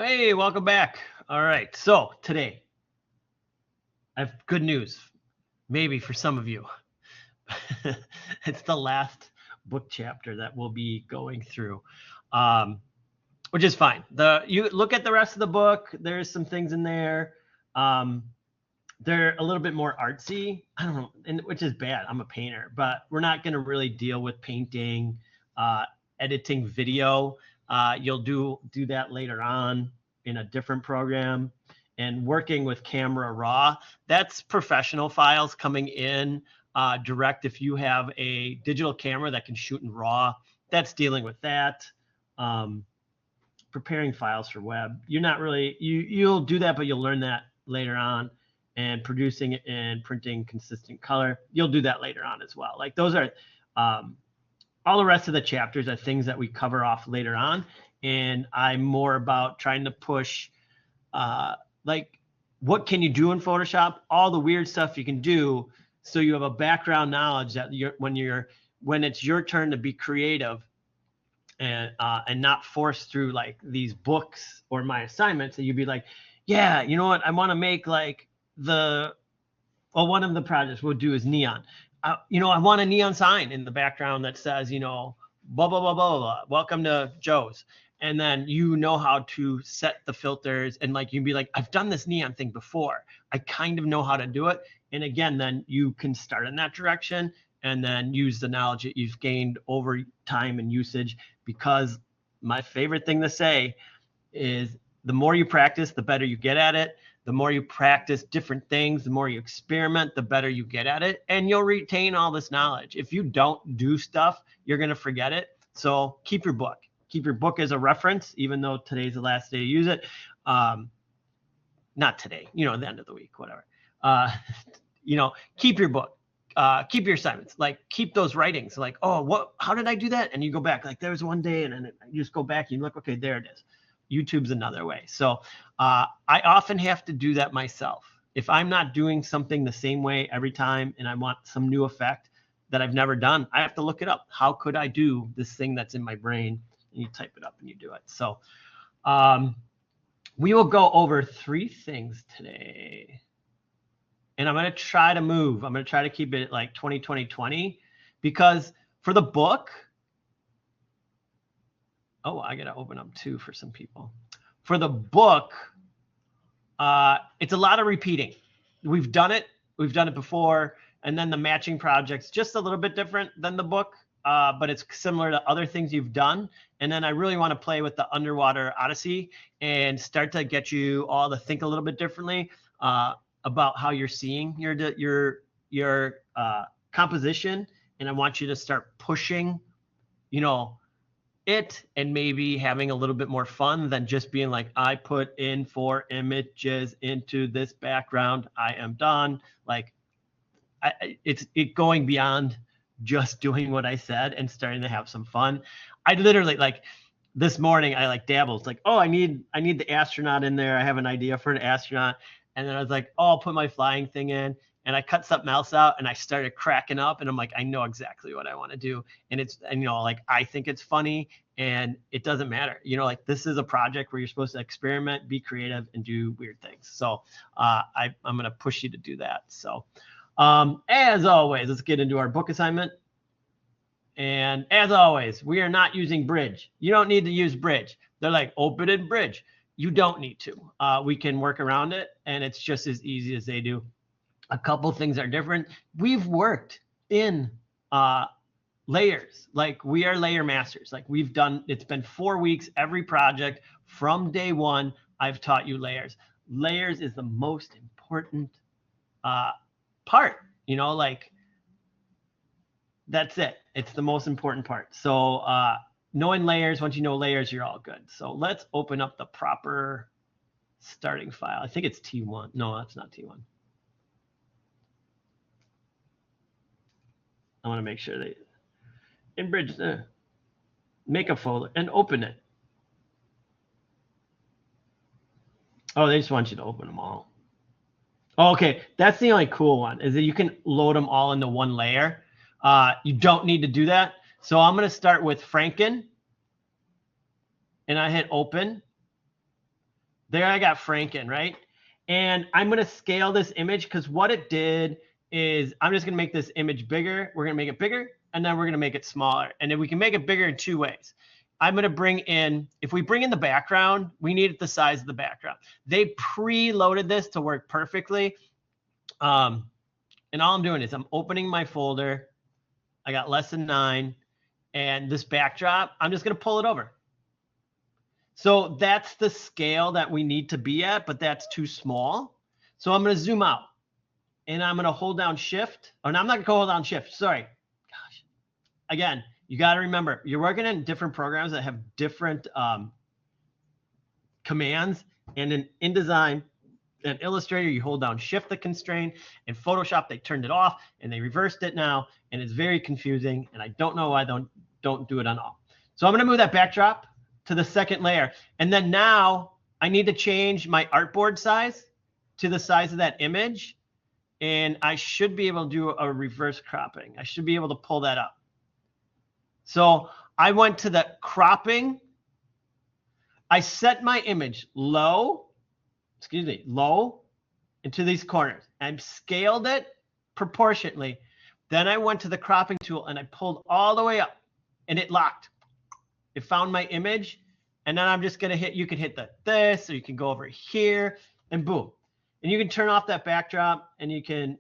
Hey, welcome back. All right, so today I have good news, maybe for some of you. It's the last book chapter that we'll be going through, um, which is fine. You look at the rest of the book. There's some things in there. Um, they're a little bit more artsy. I don't know, which is bad. I'm a painter, but we're not going to really deal with painting, uh, editing video. You'll do that later on in a different program, and working with camera raw. That's professional files coming in direct. If you have a digital camera that can shoot in raw, that's dealing with that. Um, Preparing files for web. You're not really you'll do that, but you'll learn that later on. And producing it and printing consistent color, you'll do that later on as well. Like those are all the rest of the chapters are things that we cover off later on. And I'm more about trying to push like what can you do in Photoshop, all the weird stuff you can do, so you have a background knowledge that when it's your turn to be creative and not forced through like these books or my assignments, that you'd be like, yeah, you know what, I want to make like one of the projects we'll do is neon. I want a neon sign in the background that says, blah, blah, blah, blah, blah, welcome to Joe's. And then how to set the filters, and like you'd be like, I've done this neon thing before. I kind of know how to do it. And again, then you can start in that direction and then use the knowledge that you've gained over time and usage. Because my favorite thing to say is the more you practice, the better you get at it. The more you practice different things, the more you experiment, the better you get at it, and you'll retain all this knowledge. If you don't do stuff, you're going to forget it. So keep your book. Keep your book as a reference, even though today's the last day to use it. Not today, at the end of the week, whatever. Keep your book. Keep your assignments. Like, keep those writings. Like, how did I do that? And you go back. Like, there was one day, and then you just go back and you look, okay, there it is. YouTube's another way. So I often have to do that myself. If I'm not doing something the same way every time and I want some new effect that I've never done, I have to look it up. How could I do this thing that's in my brain? And you type it up and you do it. So we will go over 3 things today. And I'm going to try to move. I'm going to try to keep it like 20-20-20, because for the book, I got to open up 2 for some people. For the book, it's a lot of repeating. We've done it before. And then the matching project's just a little bit different than the book, but it's similar to other things you've done. And then I really want to play with the Underwater Odyssey and start to get you all to think a little bit differently about how you're seeing your composition. And I want you to start pushing, it, and maybe having a little bit more fun than just being like, I put in 4 images into this background, I am done. Like, it's going beyond just doing what I said and starting to have some fun. I literally, like, this morning I like dabbled. It's like, I need the astronaut in there. I have an idea for an astronaut. And then I was like, I'll put my flying thing in. And I cut something else out and I started cracking up, and I'm like, I know exactly what I want to do. And like, I think it's funny, and it doesn't matter. Like, this is a project where you're supposed to experiment, be creative, and do weird things. So I'm going to push you to do that. So as always, let's get into our book assignment. And as always, we are not using Bridge. You don't need to use Bridge. They're like, open in Bridge. You don't need to. We can work around it, and it's just as easy as they do. A couple things are different. We've worked in layers. Like, we are layer masters. Like, it's been 4 weeks, every project from day one, I've taught you layers. Layers is the most important part, like, that's it. It's the most important part. So knowing layers, once you know layers, you're all good. So let's open up the proper starting file. I think it's T1. No, that's not T1. I want to make sure that in Bridge, make a folder and open it. They just want you to open them all. Okay, that's the only cool one, is that you can load them all into one layer. You don't need to do that. So I'm going to start with Franken, and I hit open. there I got Franken, right? And I'm going to scale this image because what it did is I'm just going to make this image bigger. We're going to make it bigger, and then we're going to make it smaller. And then we can make it bigger in two ways. I'm going to bring in, if we bring in the background, we need it the size of the background. They preloaded this to work perfectly. And all I'm doing is I'm opening my folder. I got less than 9. And this backdrop, I'm just going to pull it over. So that's the scale that we need to be at, but that's too small. So I'm going to zoom out. And I'm going to hold down Shift. Oh, no, I'm not going to hold down Shift. Sorry. Gosh. Again, you got to remember, you're working in different programs that have different commands. And in InDesign and Illustrator, you hold down Shift to constrain. In Photoshop, they turned it off and they reversed it now. And it's very confusing. And I don't know why I don't do it on all. So I'm going to move that backdrop to the second layer. And then now I need to change my artboard size to the size of that image. And I should be able to do a reverse cropping. I should be able to pull that up. So I went to the cropping. I set my image low into these corners and scaled it proportionately. Then I went to the cropping tool and I pulled all the way up and it locked. It found my image. And then I'm just going to hit, you can hit this, or you can go over here and boom. And you can turn off that backdrop and you can,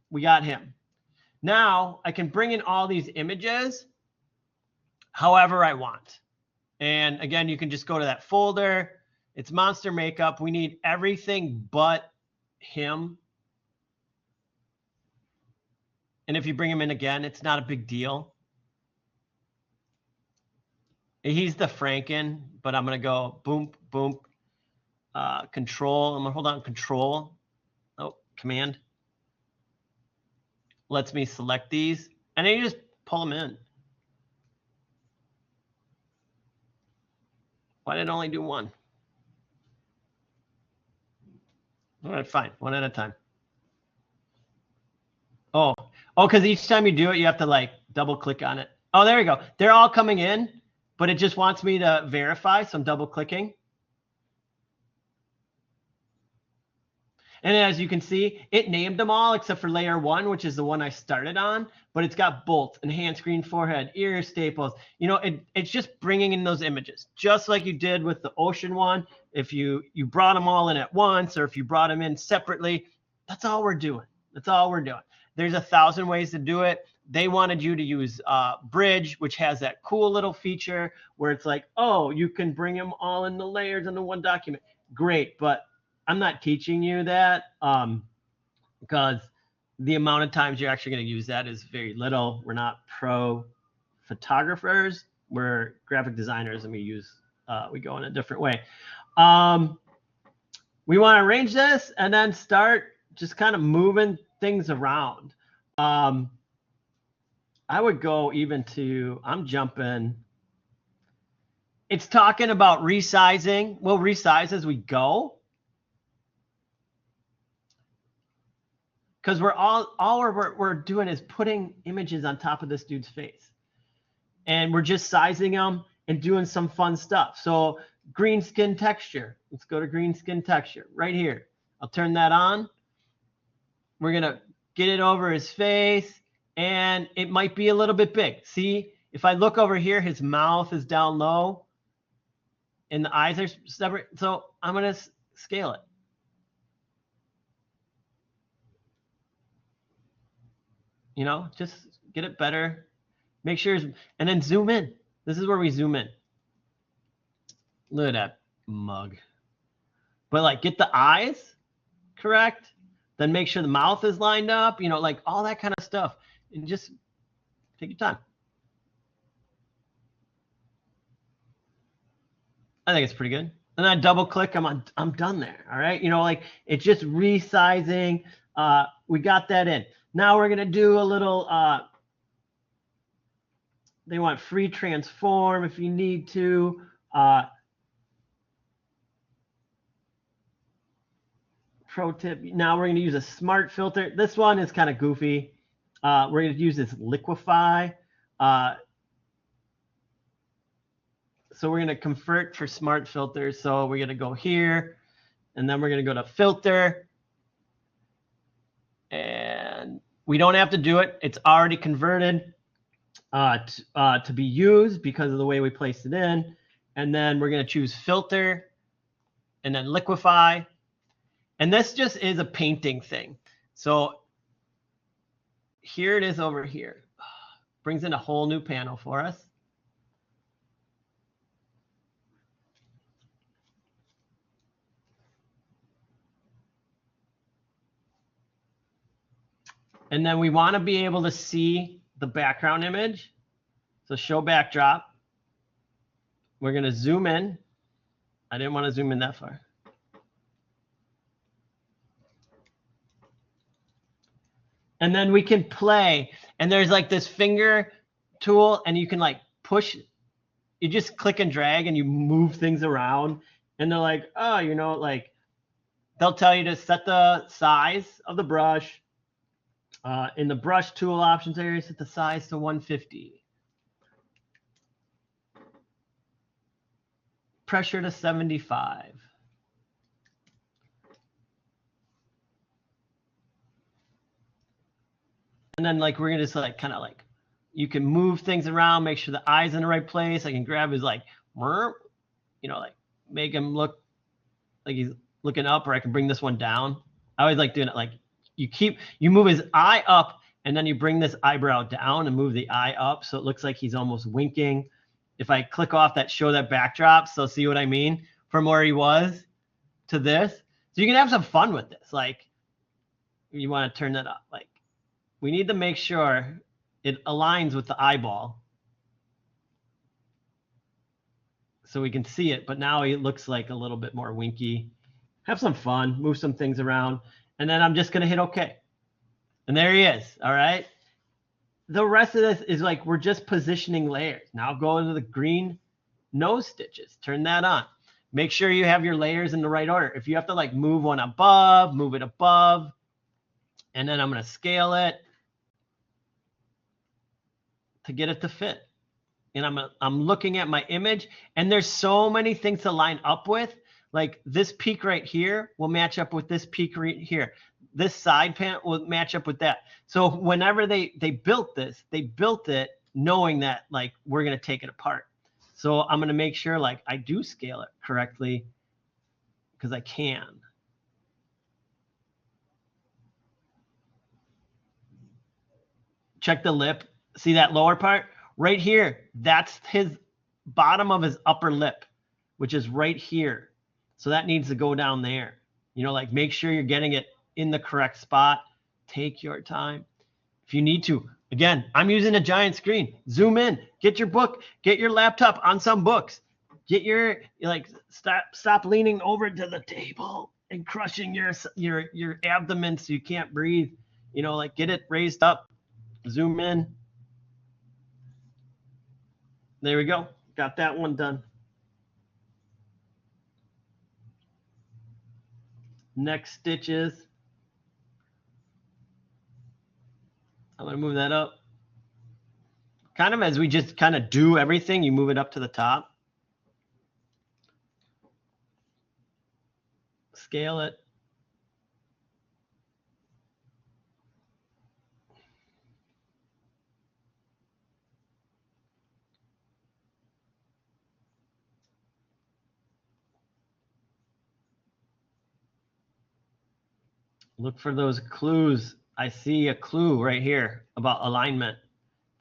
we got him. Now I can bring in all these images however I want. And again, you can just go to that folder. It's monster makeup. We need everything but him. And if you bring him in again, it's not a big deal. He's the Franken, but I'm going to go boom, boom, control. I'm going to hold on control. Oh, command. Lets me select these. And then you just pull them in. Why did it only do one? All right, fine. One at a time. Oh, because each time you do it, you have to like double click on it. Oh, there we go. They're all coming in, but it just wants me to verify, so I'm double clicking. And as you can see, it named them all except for layer 1, which is the one I started on, but it's got bolts, enhanced screen forehead, ear staples. It's just bringing in those images, just like you did with the ocean one. If you brought them all in at once, or if you brought them in separately, that's all we're doing. That's all we're doing. There's 1,000 ways to do it. They wanted you to use Bridge, which has that cool little feature where it's like, oh, you can bring them all in the layers into one document. Great, but I'm not teaching you that because the amount of times you're actually going to use that is very little. We're not pro photographers. We're graphic designers, and we go in a different way. We want to arrange this and then start just kind of moving things around. I would go even to, I'm jumping. It's talking about resizing. We'll resize as we go. Because all we're doing is putting images on top of this dude's face. And we're just sizing them and doing some fun stuff. So green skin texture. Let's go to green skin texture right here. I'll turn that on. We're going to get it over his face. And it might be a little bit big. See, if I look over here, his mouth is down low. And the eyes are separate. So I'm going to scale it. Just get it better. Make sure, and then zoom in. This is where we zoom in. Look at that mug. But like get the eyes correct. Then make sure the mouth is lined up, like all that kind of stuff. And just take your time. I think it's pretty good. And I double click, I'm done there. All right. Like it's just resizing. We got that in. Now we're going to do a little, they want free transform if you need to. Pro tip, now we're going to use a smart filter. This one is kind of goofy. We're going to use this liquify. So we're going to convert for smart filters. So we're going to go here, and then we're going to go to filter. And we don't have to do it. It's already converted to be used because of the way we placed it in. And then we're going to choose filter and then liquefy. And this just is a painting thing. So here it is over here. Brings in a whole new panel for us. And then we want to be able to see the background image. So show backdrop. We're going to zoom in. I didn't want to zoom in that far. And then we can play. And there's like this finger tool, and you can like push. You just click and drag and you move things around. And they're like, oh, you know, like they'll tell you to set the size of the brush. In the brush tool options area, set the size to 150. Pressure to 75. And then like we're gonna just like kind of like, you can move things around, make sure the eye's in the right place. I can grab his like, you know, like make him look like he's looking up, or I can bring this one down. I always like doing it like you move his eye up, and then you bring this eyebrow down and move the eye up so it looks like he's almost winking. If I click off that show that backdrop, so see what I mean, from where he was to this. So you can have some fun with this. Like you want to turn that up. Like we need to make sure it aligns with the eyeball so we can see it, but now it looks like a little bit more winky. Have some fun, move some things around, and then I'm just gonna hit OK. And there he is, all right? The rest of this is like we're just positioning layers. Now go into the green nose stitches, turn that on. Make sure you have your layers in the right order. If you have to like move one above, move it above, and then I'm gonna scale it to get it to fit. And I'm looking at my image, and there's so many things to line up with. Like this peak right here will match up with this peak right here. This side pan will match up with that. So whenever they built this, they built it knowing that like we're gonna take it apart. So I'm gonna make sure like I do scale it correctly because I can. Check the lip. See that lower part? Right here, that's his bottom of his upper lip, which is right here. So that needs to go down there. You know, like make sure you're getting it in the correct spot. Take your time. If you need to, again, I'm using a giant screen. Zoom in, get your book, get your laptop on some books. Get your, like, stop leaning over to the table and crushing your abdomen so you can't breathe. You know, like get it raised up, zoom in. There we go. Got that one done. Next stitches. I'm going to move that up. Kind of as we just kind of do everything, you move it up to the top. Scale it. Look for those clues. I see a clue right here about alignment.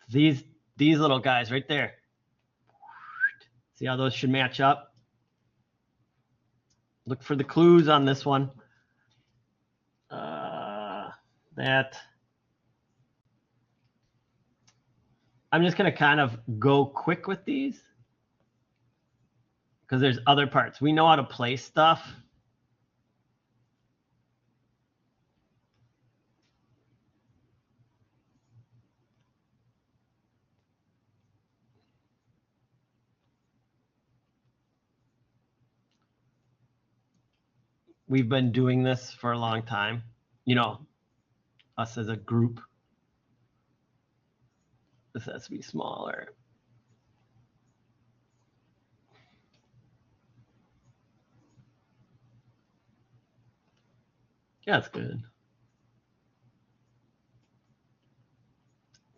These little guys right there. See how those should match up? Look for the clues on this one. That. I'm just going to kind of go quick with these because there's other parts. We know how to place stuff. We've been doing this for a long time, you know, us as a group. This has to be smaller. Yeah, that's good.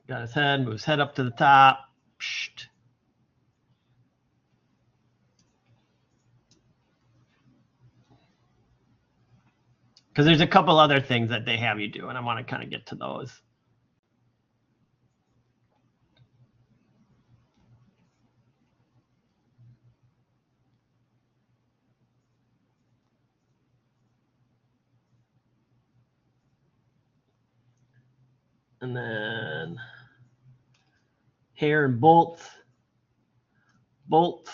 Got his head, move his head up to the top. Psht. Because there's a couple other things that they have you do, and I want to kind of get to those. And then hair and bolts. Bolts.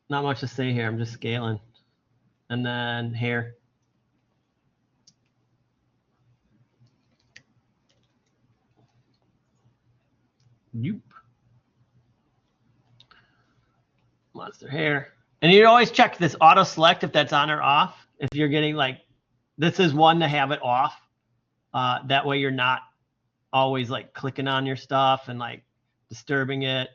Not much to say here. I'm just scaling. And then hair. Yoop. Monster hair. And you always check this auto select if that's on or off. If you're getting like, this is one to have it off. That way you're not always like clicking on your stuff and like disturbing it.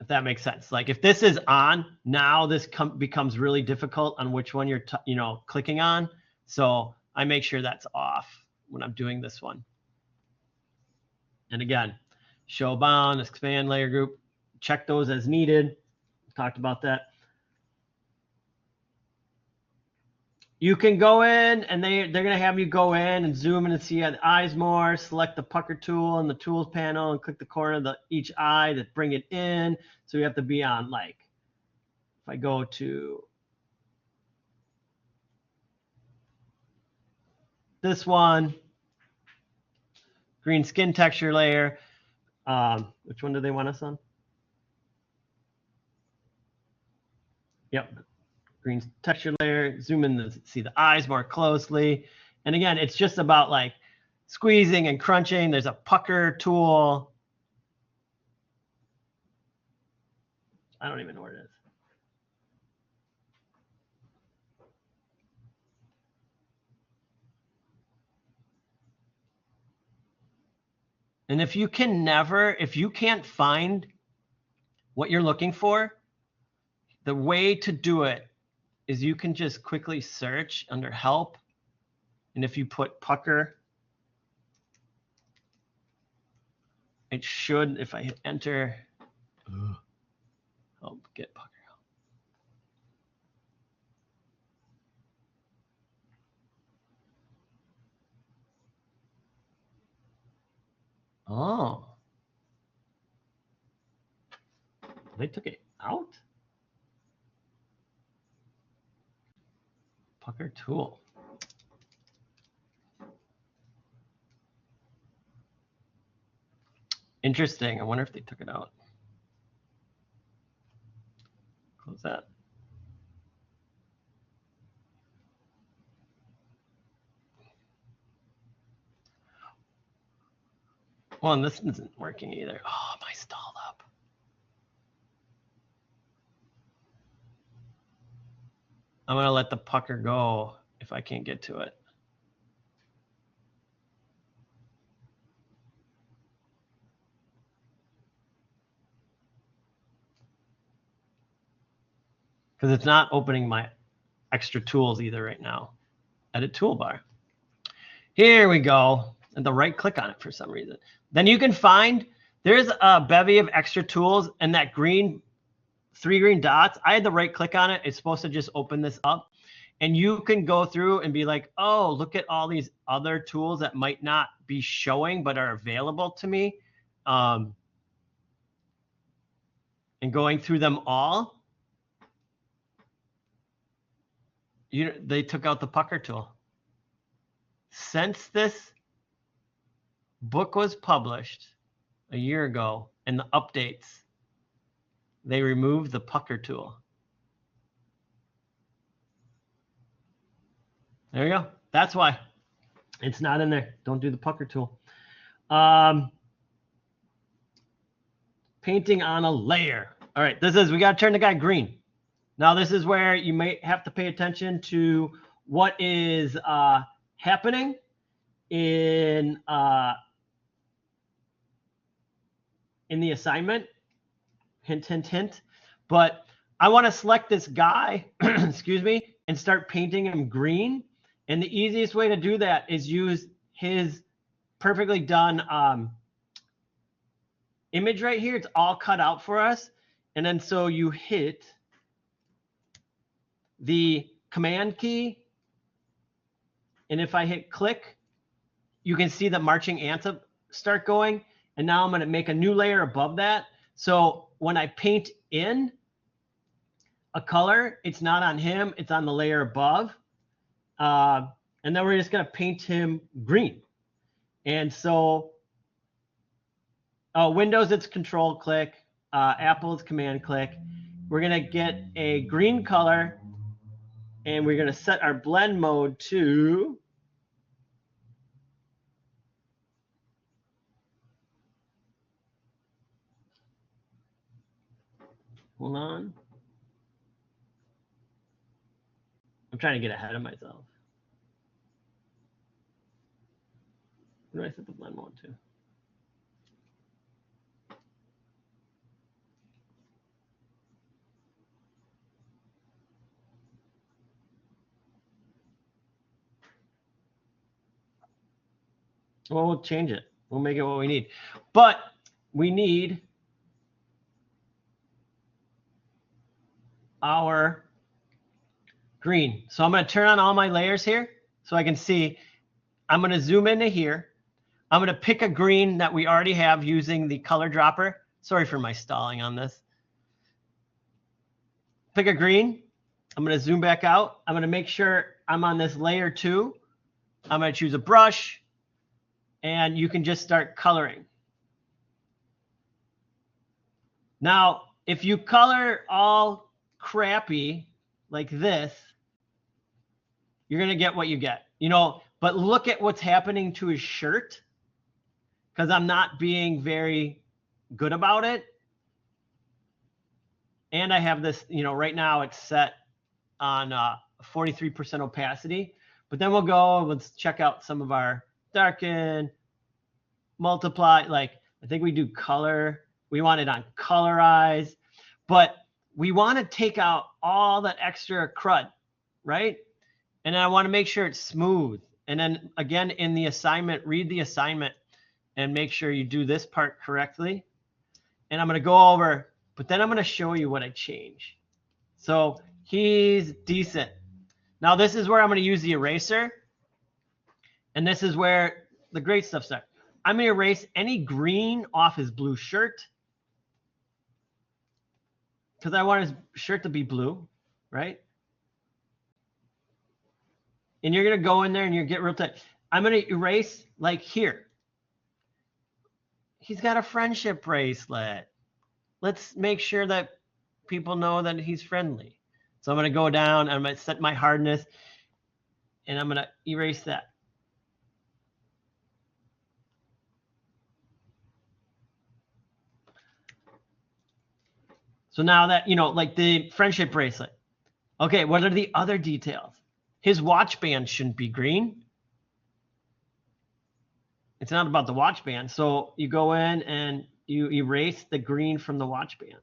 If that makes sense. Like if this is on, now this becomes really difficult on which one you're clicking on. So I make sure that's off when I'm doing this one. And again, show bound, expand layer group, check those as needed. Talked about that. You can go in and they're going to have you go in and zoom in and see the eyes more, select the pucker tool in the tools panel and click the corner of each eye to bring it in. So you have to be on like, if I go to this one, green skin texture layer, which one do they want us on? Yep. Green texture layer, zoom in to see the eyes more closely. And again, it's just about like squeezing and crunching. There's a pucker tool. I don't even know where it is. And if you can't find what you're looking for, the way to do it is you can just quickly search under help. And if you put pucker, it should, if I hit enter, help get pucker. Oh, they took it out? Pucker tool. Interesting. I wonder if they took it out. Close that. Well, and this isn't working either. Oh, am I stalled up? I'm going to let the pucker go if I can't get to it. Because it's not opening my extra tools either right now. Edit toolbar. Here we go. And the right click on it for some reason. Then you can find, there's a bevy of extra tools and that green, 3 green dots. I had the right click on it. It's supposed to just open this up. And you can go through and be like, oh, look at all these other tools that might not be showing but are available to me. And going through them all. They took out the pucker tool. Since this book was published a year ago and the updates, they removed the pucker tool. There you go. That's why it's not in there. Don't do the pucker tool. Painting on a layer. All right, we got to turn the guy green. Now this is where you may have to pay attention to what is happening in the assignment. Hint, hint, hint. But I want to select this guy, excuse me, and start painting him green. And the easiest way to do that is use his perfectly done image right here. It's all cut out for us. And then so you hit the command key. And if I hit click, you can see the marching ants start going. And now I'm going to make a new layer above that. So when I paint in a color, it's not on him, it's on the layer above. And then we're just going to paint him green. And so Windows, it's control click. Apple, it's command click. We're going to get a green color. And we're going to set our blend mode to hold on. I'm trying to get ahead of myself. What do I set the blend mode to? Well, we'll change it. We'll make it what we need. But we need our green. So I'm going to turn on all my layers here so I can see. I'm going to zoom into here. I'm going to pick a green that we already have using the color dropper. Sorry for my stalling on this. Pick a green. I'm going to zoom back out. I'm going to make sure I'm on this layer 2. I'm going to choose a brush. And you can just start coloring. Now, if you color all crappy like this, you're going to get what you get. You know, but look at what's happening to his shirt, because I'm not being very good about it. And I have this, you know, right now it's set on 43% opacity. But then we'll go, let's check out some of our darken, multiply, like I think we do color. We want it on colorize, but we want to take out all that extra crud, right? And then I want to make sure it's smooth. And then again, in the assignment, read the assignment and make sure you do this part correctly. And I'm going to go over, but then I'm going to show you what I change. So he's decent. Now this is where I'm going to use the eraser. And this is where the great stuff starts. I'm going to erase any green off his blue shirt, because I want his shirt to be blue, right? And you're going to go in there and you get real tight. I'm going to erase like here. He's got a friendship bracelet. Let's make sure that people know that he's friendly. So I'm going to go down, I'm going to set my hardness, and I'm going to erase that. So now that, you know, like the friendship bracelet. Okay, what are the other details? His watch band shouldn't be green. It's not about the watch band. So you go in and you erase the green from the watch band.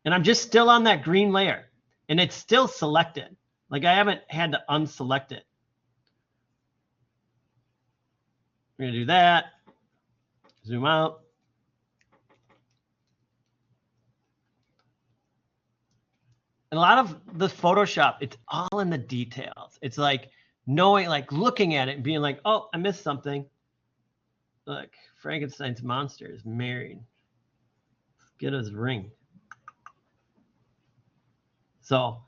And I'm just still on that green layer. And it's still selected. Like I haven't had to unselect it. We're going to do that. Zoom out. And a lot of the Photoshop, it's all in the details. It's like knowing, like looking at it and being like, oh, I missed something. Look, Frankenstein's monster is married. Let's get his ring. So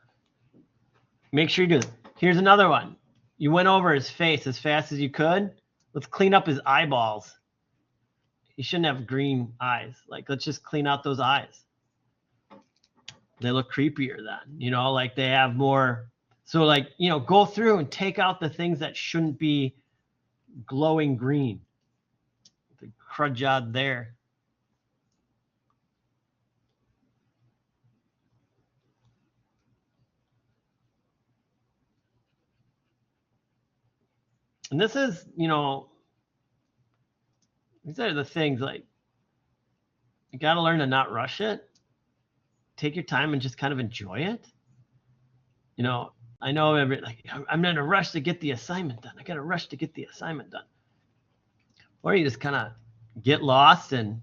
make sure you do this. Here's another one. You went over his face as fast as you could. Let's clean up his eyeballs. He shouldn't have green eyes. Like, let's just clean out those eyes. They look creepier then, you know, like they have more. So like, you know, go through and take out the things that shouldn't be glowing green. The crud job there. And this is, you know, these are the things like you got to learn to not rush it. Take your time and just kind of enjoy it. You know, I know I'm in a rush to get the assignment done. I got to rush to get the assignment done. Or you just kind of get lost and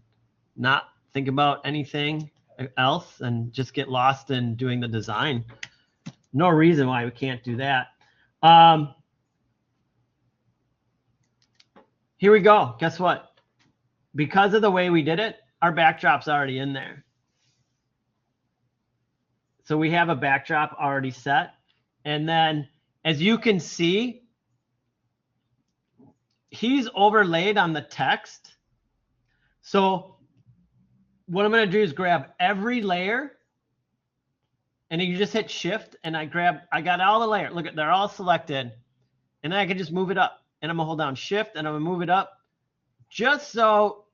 not think about anything else and just get lost in doing the design. No reason why we can't do that. Here we go. Guess what? Because of the way we did it, our backdrop's already in there. So we have a backdrop already set. And then as you can see, he's overlaid on the text. So what I'm going to do is grab every layer and you just hit shift and I got all the layers. Look at, they're all selected and then I can just move it up and I'm gonna hold down shift and I'm gonna move it up just so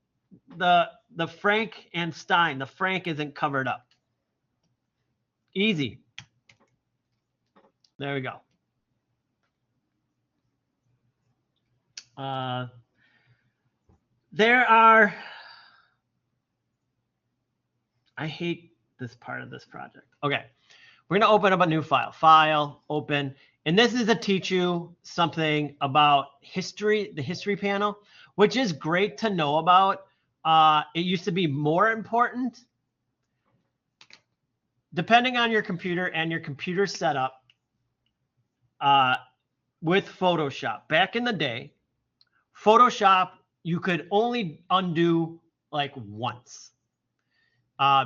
the Frank and Stein, the Frank isn't covered up. Easy. There we go. I hate this part of this project. Okay, we're gonna open up a new file, open, and this is to teach you something about history, the history panel, which is great to know about. It used to be more important. Depending on your computer and your computer setup with Photoshop. Back in the day, Photoshop, you could only undo like once.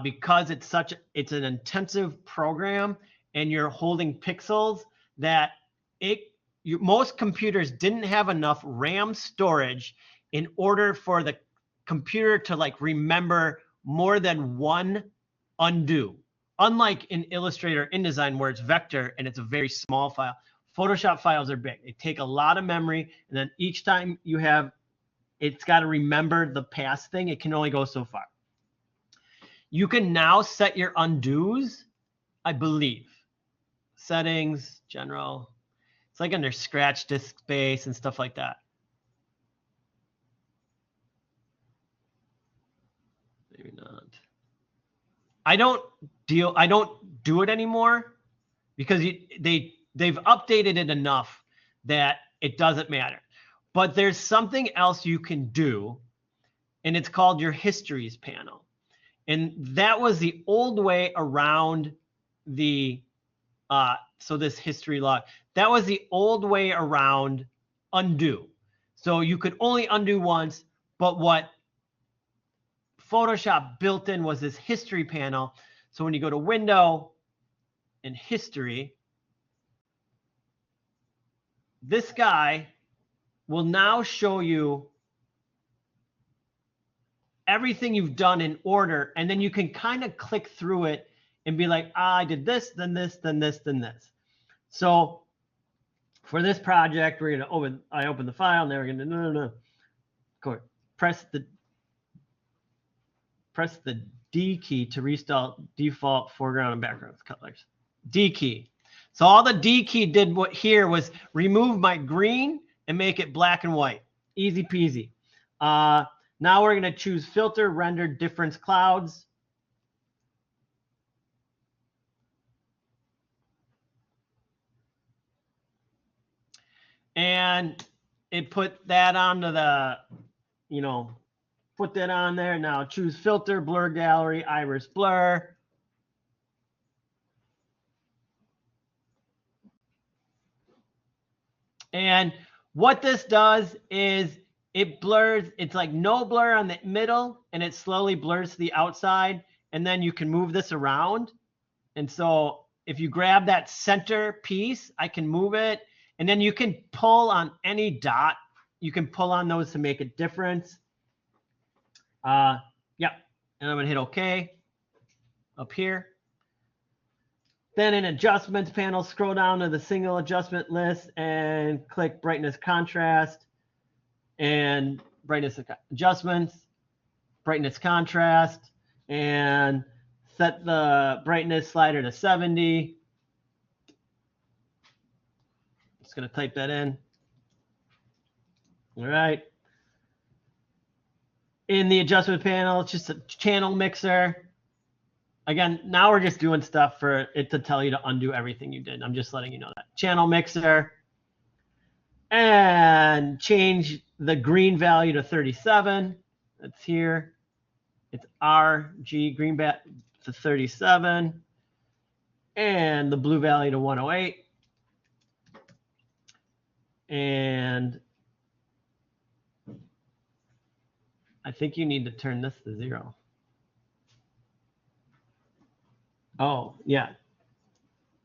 Because it's an intensive program and you're holding pixels that most computers didn't have enough RAM storage in order for the computer to like remember more than one undo. Unlike in Illustrator, InDesign, where it's vector and it's a very small file, Photoshop files are big. They take a lot of memory, and then each time you have, it's got to remember the past thing. It can only go so far. You can now set your undos, I believe. Settings, general. It's like under scratch disk space and stuff like that. Maybe not. I don't do it anymore because they've updated it enough that it doesn't matter. But there's something else you can do, and it's called your histories panel. And that was the old way around the, so this history log, that was the old way around undo. So you could only undo once, but what Photoshop built in was this history panel. So when you go to Window and History, this guy will now show you everything you've done in order, and then you can kind of click through it and be like, I did this, then this, then this, then this. So for this project, we're gonna I open the file, and then we're gonna go press the D key to restore default foreground and background colors. D key. So all the D key did here was remove my green and make it black and white. Easy peasy. Now we're going to choose filter, render difference clouds. And it put that onto the, put that on there. Now choose filter, blur gallery, iris blur. And what this does is it blurs, it's like no blur on the middle, and it slowly blurs to the outside, and then you can move this around. And so if you grab that center piece, I can move it, and then you can pull on any dot. You can pull on those to make a difference. Yep, and I'm gonna hit OK up here. Then in Adjustments panel, scroll down to the single adjustment list and click Brightness Contrast and Brightness Adjustments, Brightness Contrast, and set the brightness slider to 70. Just gonna type that in. All right. In the adjustment panel, it's just a channel mixer. Again, now we're just doing stuff for it to tell you to undo everything you did. I'm just letting you know that. Channel mixer. And change the green value to 37. That's here. It's RG green to 37. And the blue value to 108. And I think you need to turn this to 0. Oh, yeah.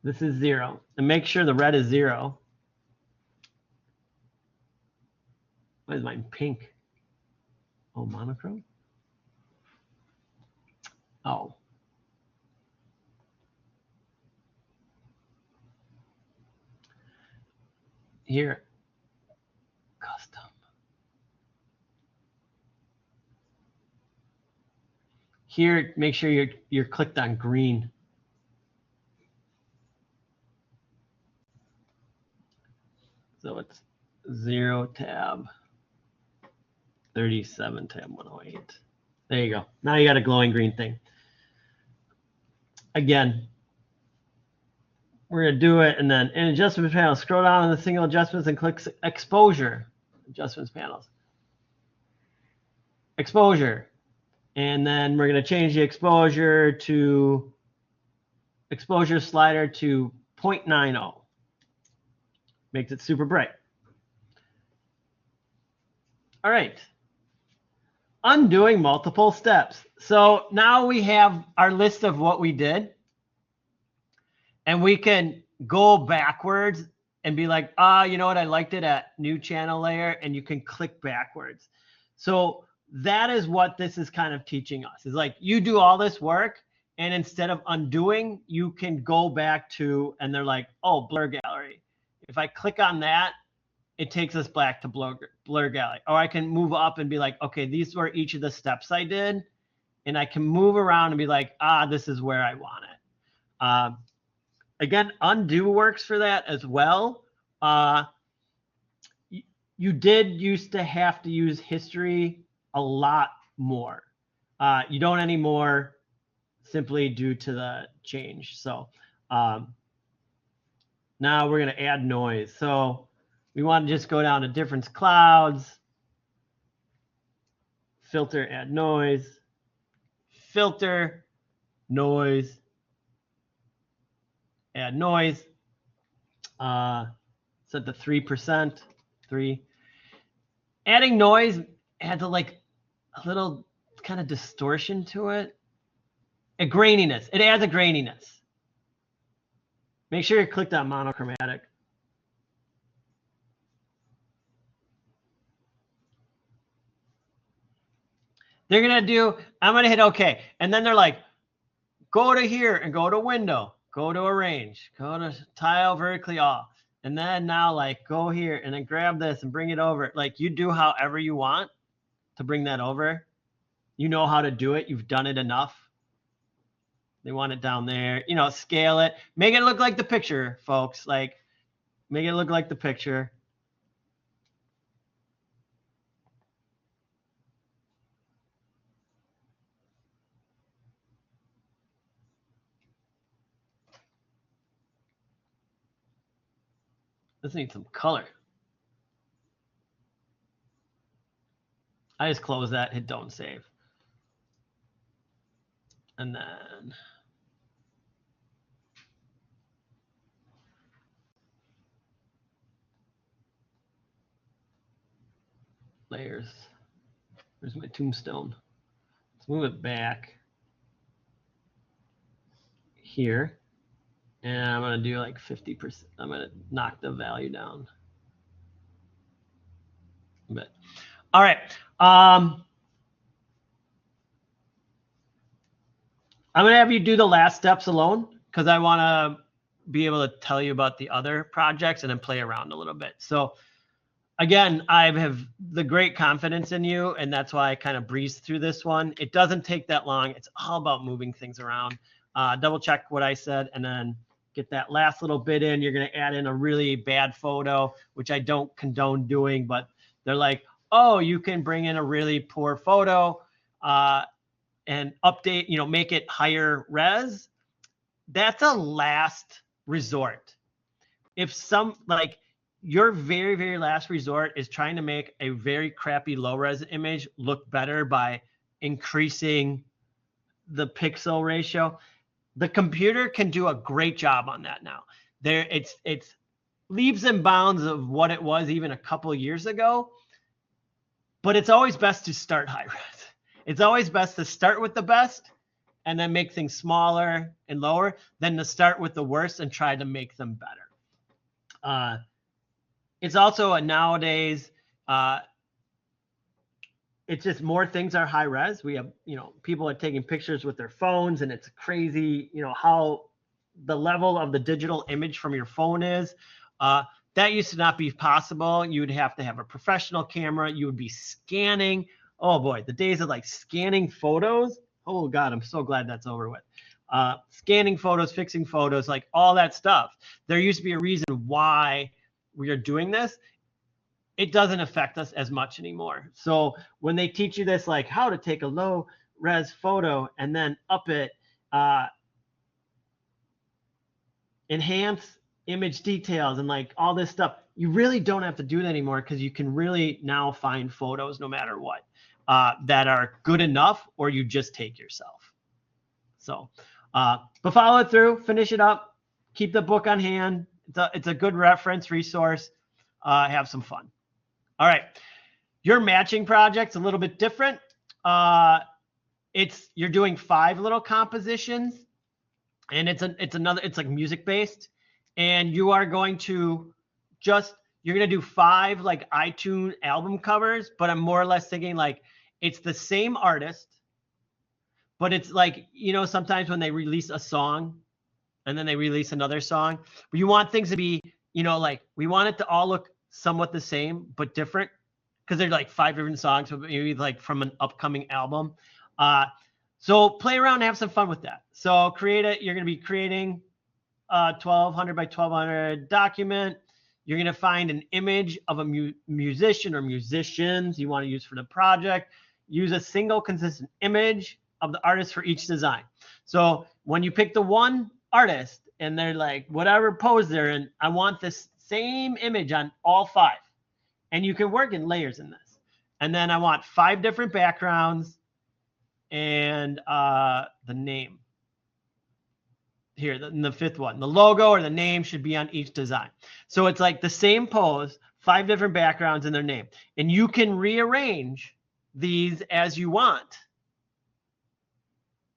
This is 0. And make sure the red is 0. Why is mine pink? Oh, monochrome? Oh. Here. Custom. Here, make sure you're clicked on green. So it's 0 tab 37 tab 108. There you go. Now you got a glowing green thing. Again, we're going to do it, and then in adjustments panel, scroll down in the single adjustments and click exposure. Adjustments panels. Exposure. And then we're going to change the exposure slider to 0.90. Makes it super bright. All right. Undoing multiple steps. So now we have our list of what we did. And we can go backwards and be like, you know what? I liked it at new channel layer. And you can click backwards. So that is what this is kind of teaching us. Is like you do all this work. And instead of undoing, you can go back to, and they're like, oh, blur gallery. If I click on that, it takes us back to blur gallery. Or I can move up and be like, okay, these were each of the steps I did. And I can move around and be like, this is where I want it. Again, undo works for that as well. You did used to have to use history a lot more. You don't anymore, simply due to the change. So now we're going to add noise. So we want to just go down to difference clouds, filter, add noise, filter, noise, add noise, set to 3%, 3. Adding noise adds a little kind of distortion to it. A graininess. It adds a graininess. Make sure you clicked on monochromatic. They're going to do, I'm going to hit OK. And then they're like, go to here and go to window, go to arrange, go to tile vertically off. And then now like go here and then grab this and bring it over. Like you do however you want to bring that over. You know how to do it. You've done it enough. They want it down there, you know, scale it, make it look like the picture, folks. Like make it look like the picture. This needs some color. I just close that, hit don't save. And then layers. Where's my tombstone? Let's move it back here. And I'm going to do like 50%. I'm going to knock the value down a bit. All right. I'm going to have you do the last steps alone because I want to be able to tell you about the other projects and then play around a little bit. So again, I have the great confidence in you, and that's why I kind of breezed through this one. It doesn't take that long. It's all about moving things around. Double check what I said and then get that last little bit in. You're going to add in a really bad photo, which I don't condone doing, but They're like, oh, you can bring in a really poor photo and update, make it higher res. That's a last resort. If your very, very last resort is trying to make a very crappy low res image look better by increasing the pixel ratio, the computer can do a great job on that now. It's leaps and bounds of what it was even a couple of years ago, but it's always best to start high res. It's always best to start with the best and then make things smaller and lower than to start with the worst and try to make them better. It's also nowadays, it's just more things are high res. We have, people are taking pictures with their phones, and it's crazy, how the level of the digital image from your phone is. That used to not be possible. You would have to have a professional camera. You would be scanning. Oh boy, the days of like scanning photos. Oh God, I'm so glad that's over with. Scanning photos, fixing photos, like all that stuff. There used to be a reason why we are doing this. It doesn't affect us as much anymore. So when they teach you this, like how to take a low res photo and then up it, enhance image details and like all this stuff, you really don't have to do that anymore, because you can really now find photos no matter what that are good enough, or you just take yourself. So, but follow it through, finish it up, keep the book on hand. It's a good reference resource. Have some fun. All right, your matching project's a little bit different. You're doing 5 little compositions, and it's like music based, and you are going to you're going to do 5 like iTunes album covers, but I'm more or less thinking like it's the same artist, but it's like, sometimes when they release a song and then they release another song, but you want things to be, like we want it to all look somewhat the same but different, because they're like 5 different songs, but maybe like from an upcoming album. So play around and have some fun with that. So you're going to be creating a 1200 by 1200 document. You're going to find an image of a musician or musicians you want to use for the project. Use a single consistent image of the artist for each design. So when you pick the one artist and they're like, whatever pose they're in, I want this same image on all 5. And you can work in layers in this. And then I want 5 different backgrounds and the name. Here, the 5th one, the logo or the name should be on each design. So it's like the same pose, 5 different backgrounds and their name. And you can rearrange these as you want,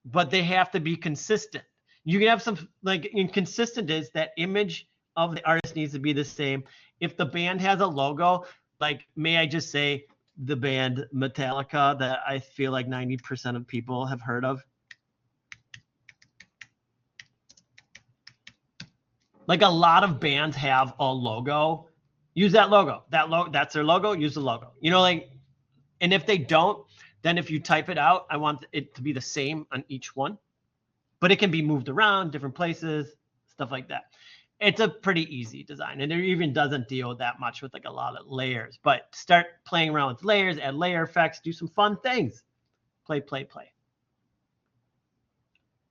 but they have to be consistent. You can have some, like, inconsistent is that image of the artist needs to be the same. If the band has a logo, like, may I just say the band Metallica that I feel like 90% of people have heard of. Like a lot of bands have a logo. Use that logo. That's their logo. Use the logo. And if they don't, then if you type it out, I want it to be the same on each one. But it can be moved around, different places, stuff like that. It's a pretty easy design, and it even doesn't deal that much with like a lot of layers. But start playing around with layers, add layer effects, do some fun things. Play.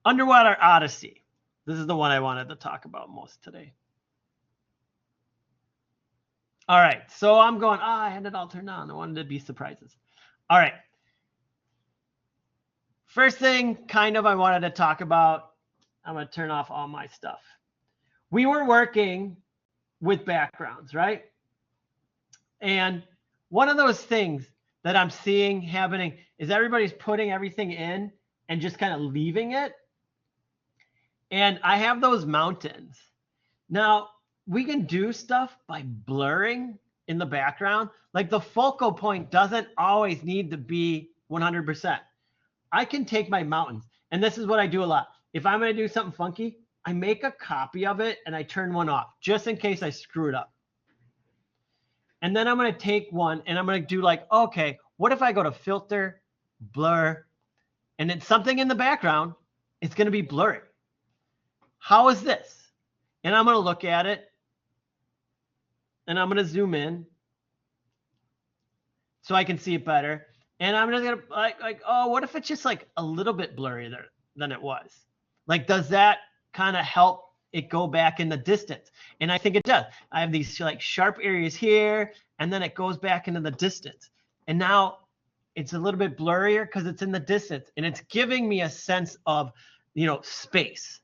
Underwater Odyssey. This is the one I wanted to talk about most today. All right, so I'm going, I had it all turned on. I wanted to be surprises. All right. First thing I wanted to talk about, I'm going to turn off all my stuff. We were working with backgrounds, right? And one of those things that I'm seeing happening is everybody's putting everything in and just kind of leaving it. And I have those mountains. Now, we can do stuff by blurring in the background. Like the focal point doesn't always need to be 100%. I can take my mountains, and this is what I do a lot. If I'm going to do something funky, I make a copy of it and I turn one off just in case I screw it up. And then I'm going to take one and I'm going to do like, okay, what if I go to filter, blur, and it's something in the background, it's going to be blurry. How is this? And I'm going to look at it and I'm going to zoom in so I can see it better. And I'm just gonna like, oh, what if it's just like a little bit blurrier there than it was? Like, does that kind of help it go back in the distance? And I think it does. I have these like sharp areas here, and then it goes back into the distance. And now it's a little bit blurrier because it's in the distance, and it's giving me a sense of, space.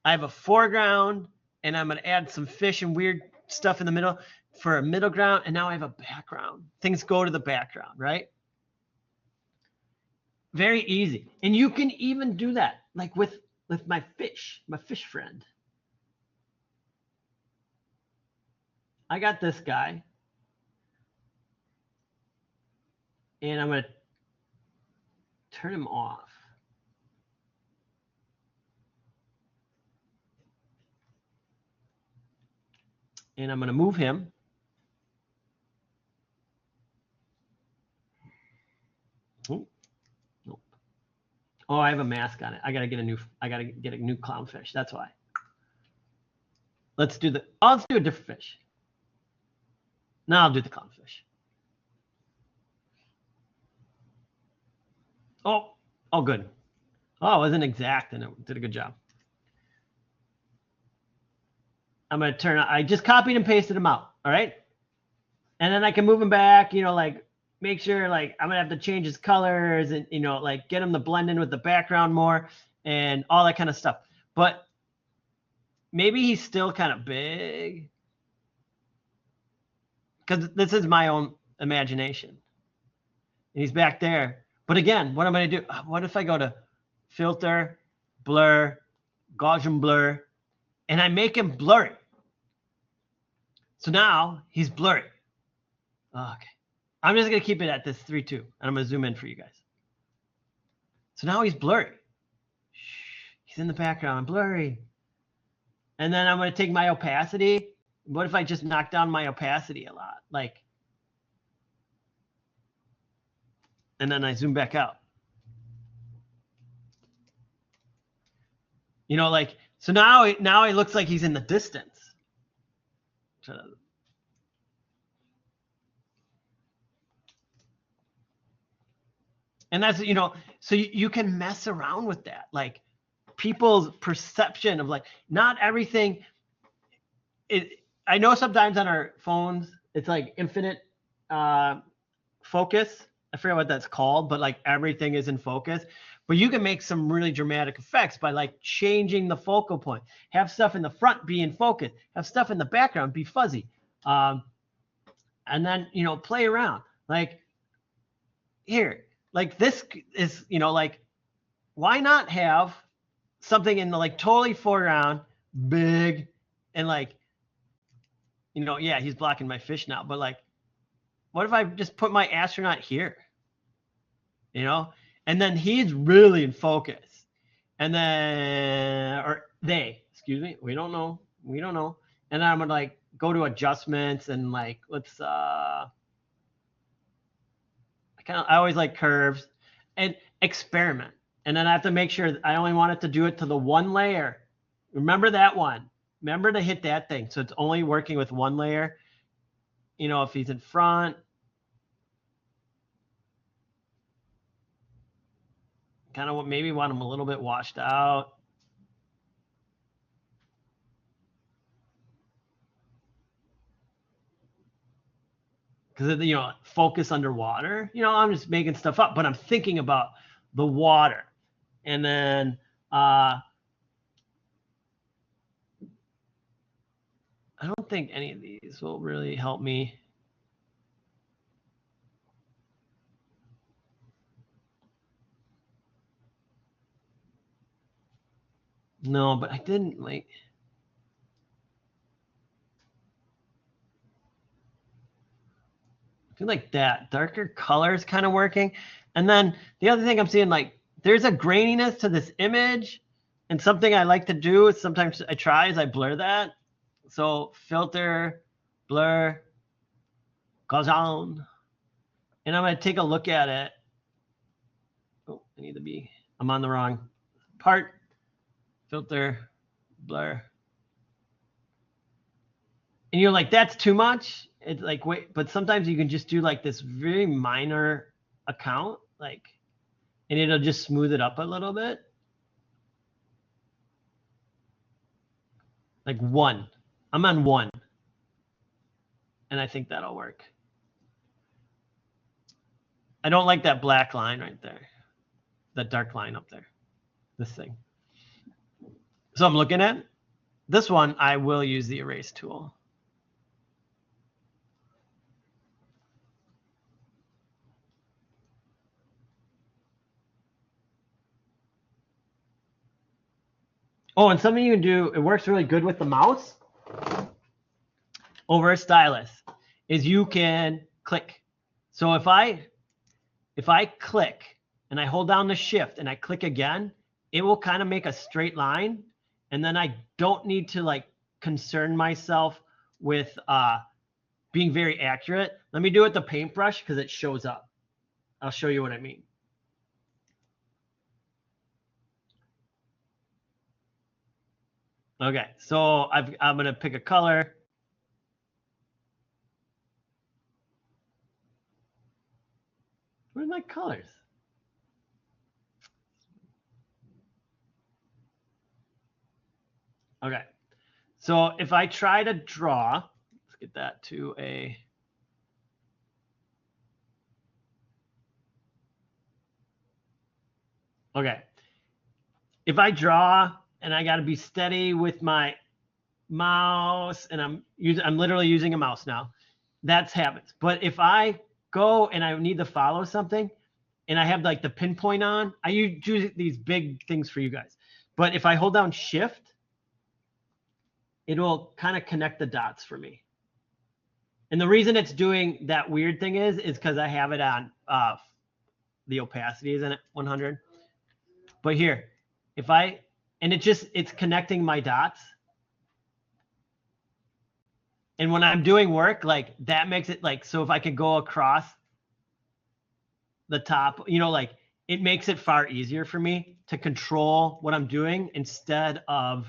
I have a foreground, and I'm gonna add some fish and weird stuff in the middle for a middle ground, and now I have a background. Things go to the background, right? Very easy. And you can even do that like with my fish friend. I got this guy, and I'm going to turn him off. And I'm going to move him. Oh, nope. Oh, I have a mask on it. I got to get a new clownfish. That's why. Let's do a different fish. Now I'll do the clownfish. Oh, good. Oh, it wasn't exact, and it did a good job. I'm going to I just copied and pasted them out. All right. And then I can move them back, like make sure like I'm going to have to change his colors and, like get him to blend in with the background more and all that kind of stuff. But maybe he's still kind of big because this is my own imagination. And he's back there. But again, what am I going to do? What if I go to filter, blur, Gaussian blur, and I make him blurry? So now he's blurry. Okay. I'm just going to keep it at this 3:2, and I'm going to zoom in for you guys. So now he's blurry. He's in the background. I'm blurry. And then I'm going to take my opacity. What if I just knock down my opacity a lot? And then I zoom back out. So now it looks like he's in the distance. And that's, so you can mess around with that. Like people's perception of like, not everything. I know sometimes on our phones, it's like infinite focus. I forget what that's called, but like everything is in focus. But you can make some really dramatic effects by like changing the focal point. Have stuff in the front be in focus. Have stuff in the background be fuzzy. And then, play around. Like here, like this is, like, why not have something in the like totally foreground, big, and like, yeah, he's blocking my fish now, but like, what if I just put my astronaut here? And then he's really in focus. And then, or they, excuse me, we don't know. And then I'm gonna like go to adjustments and like, let's, I always like curves and experiment. And then I have to make sure I only want it to do it to the one layer. Remember that one. Remember to hit that thing. So it's only working with one layer. If he's in front. Kind of maybe want him a little bit washed out. Because, focus underwater. I'm just making stuff up, but I'm thinking about the water. And then I don't think any of these will really help me. No, but I didn't like. I feel like that darker color is kind of working. And then the other thing I'm seeing, like, there's a graininess to this image. And something I like to do is sometimes I try is I blur that. So filter, blur, Gaussian. And I'm going to take a look at it. Oh, I'm on the wrong part. Filter, blur. and you're like, that's too much. It's like, wait, but sometimes you can just do like this very minor account, like, and it'll just smooth it up a little bit. Like 1. I'm on 1. And I think that'll work. I don't like that black line right there. That dark line up there. This thing. So I'm looking at this one. I will use the erase tool. Oh, and something you can do, it works really good with the mouse over a stylus, is you can click. So if I click and I hold down the shift and I click again, it will kind of make a straight line. And then I don't need to like concern myself with being very accurate. Let me do it with the paintbrush because it shows up. I'll show you what I mean. Okay, so I'm going to pick a color. Where's my colors? Okay, so if I try to draw, let's get that to a... Okay, if I draw and I got to be steady with my mouse, and I'm literally using a mouse now, that's habits. But if I go and I need to follow something and I have like the pinpoint on, I use these big things for you guys. But if I hold down shift, it will kind of connect the dots for me. And the reason it's doing that weird thing is because I have it on the opacity is in at 100. But here, if I, and it's connecting my dots. And when I'm doing work, like that makes it like, so if I could go across the top, you know, like it makes it far easier for me to control what I'm doing instead of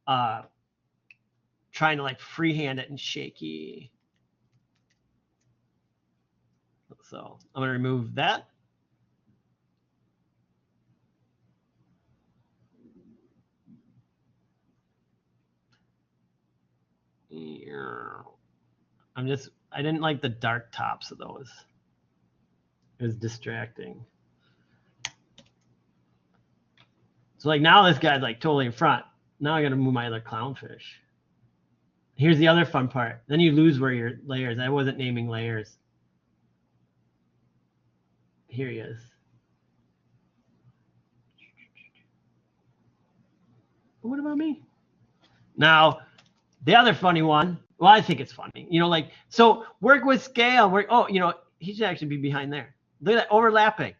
trying to like freehand it and shaky. So I'm going to remove that. I didn't like the dark tops of those. It was distracting. So like now this guy's like totally in front. Now I got to move my other clownfish. Here's the other fun part. Then you lose where your layers. I wasn't naming layers. Here he is. What about me? Now, the other funny one, well, I think it's funny. You know, like, so work with scale. You know, he should actually be behind there. Look at that overlapping.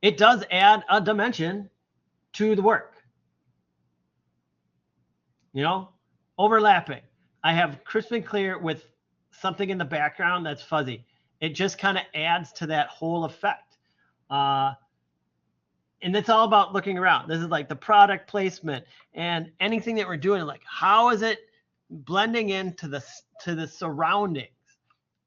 It does add a dimension to the work. You know, overlapping. I have crisp and clear with something in the background that's fuzzy. It just kind of adds to that whole effect. And it's all about looking around. This is like the product placement and anything that we're doing. Like, how is it blending into the surroundings?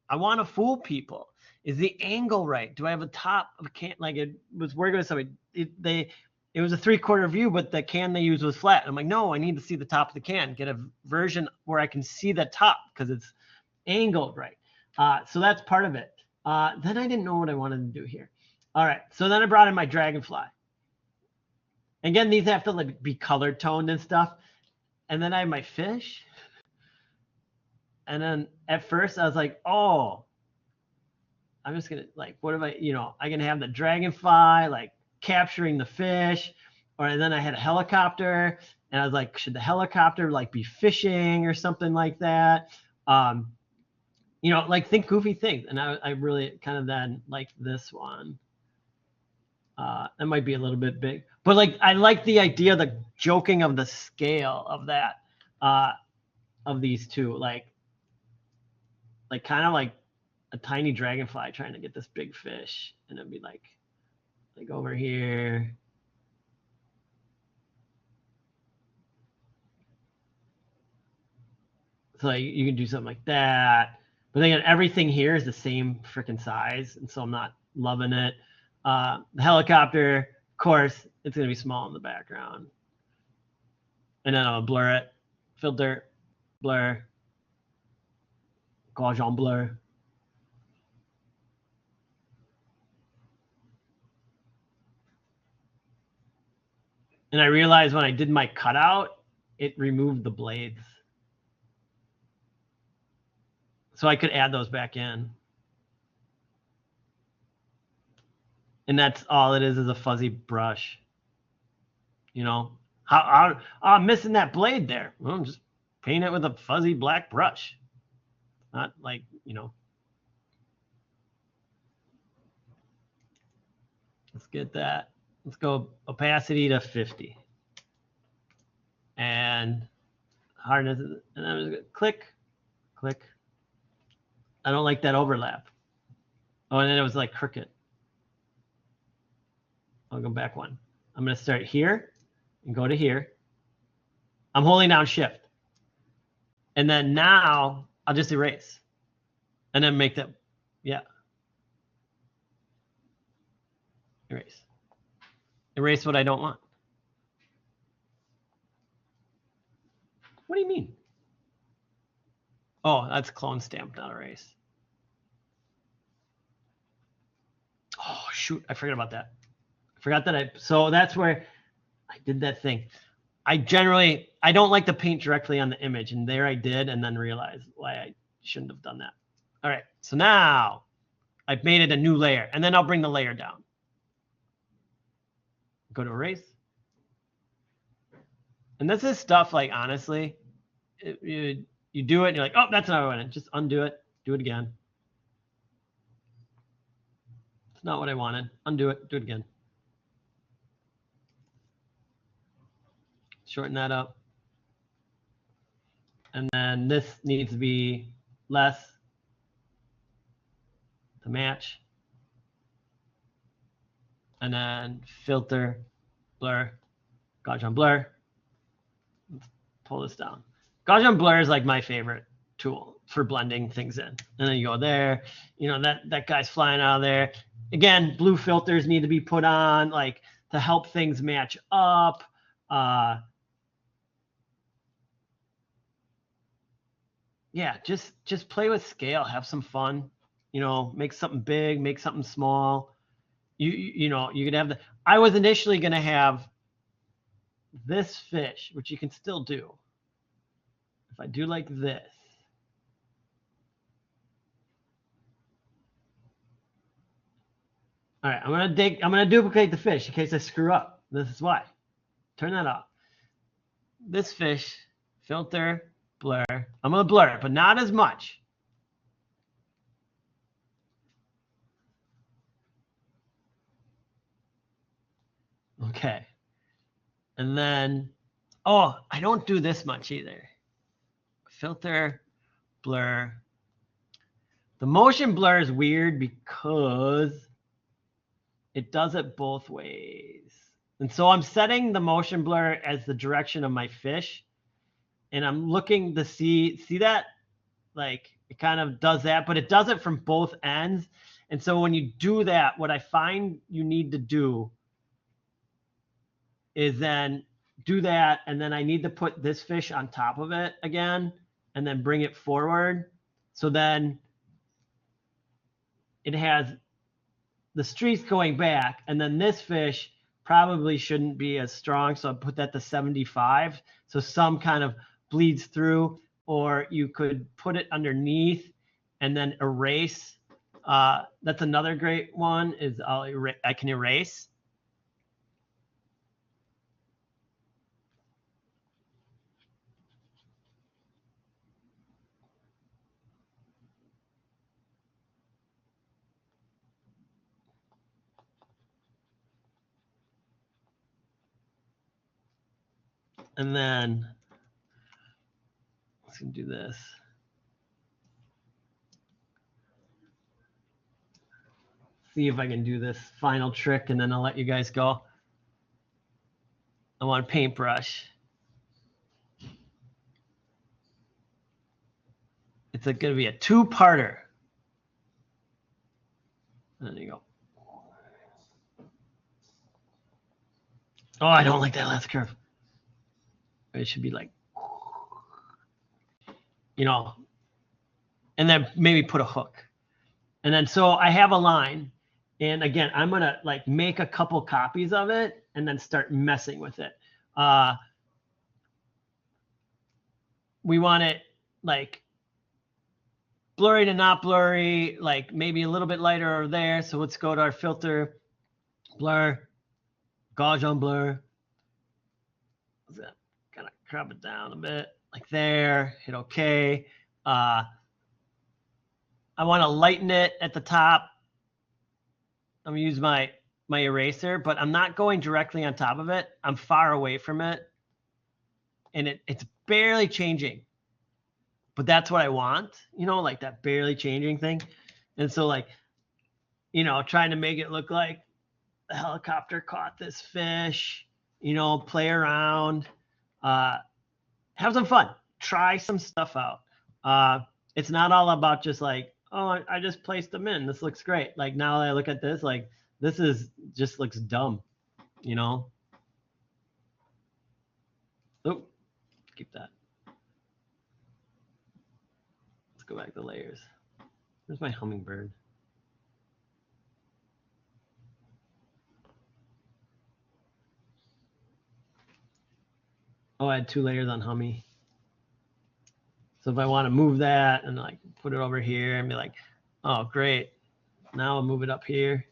I want to fool people. Is the angle right? Do I have a top of a can? Like it was working with somebody. It was a 3/4 view, but the can they used was flat. I'm like, no, I need to see the top of the can. Get a version where I can see the top because it's angled right. So that's part of it. Then I didn't know what I wanted to do here. All right, so then I brought in my dragonfly. Again, these have to like be color toned and stuff. And then I have my fish. And then at first I was like, oh, I'm just gonna like, what am I, you know, I'm gonna have the dragonfly like capturing the fish. And then I had a helicopter and I was like, should the helicopter like be fishing or something like that? You know, like think goofy things. And I really kind of then like this one. That might be a little bit big, but like I like the idea, the joking of the scale of that, of these two, like kind of like a tiny dragonfly trying to get this big fish, and it'd be like over here. So like, you can do something like that. But then again, everything here is the same freaking size, and so I'm not loving it. The helicopter, of course, it's going to be small in the background. And then I'll blur it. Filter, blur, Gaussian blur. And I realized when I did my cutout, it removed the blades. So I could add those back in. And that's all it is a fuzzy brush. You know, how I'm missing that blade there. Well, just paint it with a fuzzy black brush. Not like, you know. Let's get that. Let's go opacity to 50. And hardness, and I'm just gonna click, click. I don't like that overlap. Oh, and then it was like crooked. I'll go back one. I'm gonna start here and go to here. I'm holding down shift. And then now I'll just erase. And then make that, yeah. Erase. Erase what I don't want. What do you mean? Oh, that's clone stamp, not erase. Oh, shoot. I forgot about that. I forgot that so that's where I did that thing. I don't like to paint directly on the image, and there I did, and then realized why I shouldn't have done that. All right, so now I've made it a new layer, and then I'll bring the layer down. Go to erase. And this is stuff like, honestly, you do it, and you're like, oh, that's not what I wanted. Just undo it, do it again. It's not what I wanted. Undo it, do it again. Shorten that up. And then this needs to be less to match. And then filter, blur, Gaussian blur. Let's pull this down. Gaussian blur is like my favorite tool for blending things in. And then you go there, you know, that guy's flying out of there. Again, blue filters need to be put on, like, to help things match up. Yeah, just play with scale, have some fun, you know, make something big, make something small. You know, you could have I was initially going to have this fish, which you can still do. If I do like this. All right, I'm going to duplicate the fish in case I screw up. This is why. Turn that off. This fish, filter, blur. I'm going to blur it, but not as much. Okay. And then, oh, I don't do this much either. Filter, blur. The motion blur is weird because it does it both ways. And so I'm setting the motion blur as the direction of my fish. And I'm looking to see that? Like, it kind of does that, but it does it from both ends. And so when you do that, what I find you need to do is then do that, and then I need to put this fish on top of it again, and then bring it forward. So then it has the streaks going back, and then this fish probably shouldn't be as strong, so I put that to 75. So some kind of bleeds through, or you could put it underneath and then erase. That's another great one, is I can erase. And then let's do this. See if I can do this final trick, and then I'll let you guys go. I want a paintbrush. It's going to be a two-parter. There you go. Oh, I don't like that last curve. It should be like, you know, and then maybe put a hook. And then so I have a line. And again, I'm going to like make a couple copies of it and then start messing with it. We want it like blurry to not blurry, like maybe a little bit lighter over there. So let's go to our filter, blur, Gaussian blur. Kind of crop it down a bit like there, hit OK. I want to lighten it at the top. I'm gonna use my eraser, but I'm not going directly on top of it. I'm far away from it. And it's barely changing. But that's what I want, you know, like that barely changing thing. And so like, you know, trying to make it look like the helicopter caught this fish, you know, play around, have some fun, try some stuff out. It's not all about just like, oh, I just placed them in. This looks great. Like now that I look at this, like this is just looks dumb, you know? Oh, keep that. Let's go back to layers. Where's my hummingbird? Oh, I had 2 layers on Hummy. So if I want to move that and like put it over here and be like, oh, great. Now I'll move it up here.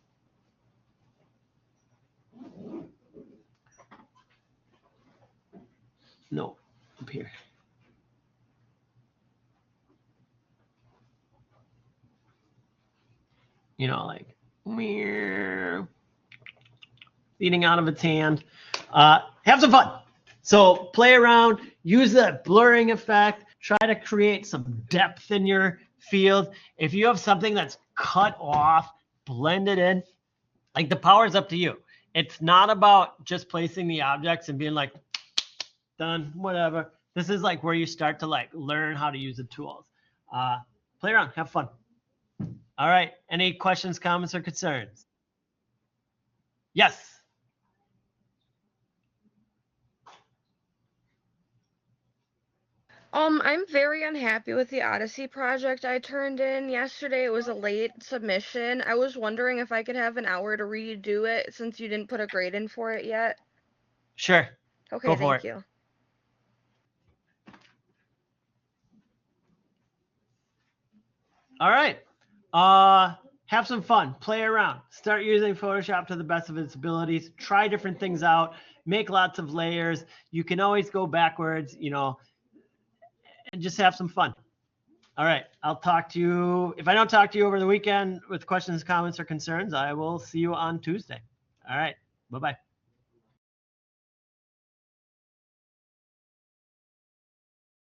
No, up here. You know, like eating out of its hand. Have some fun. So play around, use the blurring effect, try to create some depth in your field. If you have something that's cut off, blend it in. Like the power is up to you. It's not about just placing the objects and being like, done, whatever. This is like where you start to like learn how to use the tools. Play around, have fun. All right, any questions, comments, or concerns? Yes. I'm very unhappy with the Odyssey project I turned in yesterday. It was a late submission. I was wondering if I could have an hour to redo it since you didn't put a grade in for it yet. Sure. Okay, Go for thank it. you. All right. Have some fun. Play around. Start using Photoshop to the best of its abilities. Try different things out. Make lots of layers. You can always go backwards, you know, and just have some fun. All right. I'll talk to you. If I don't talk to you over the weekend with questions, comments, or concerns, I will see you on Tuesday. All right. Bye-bye.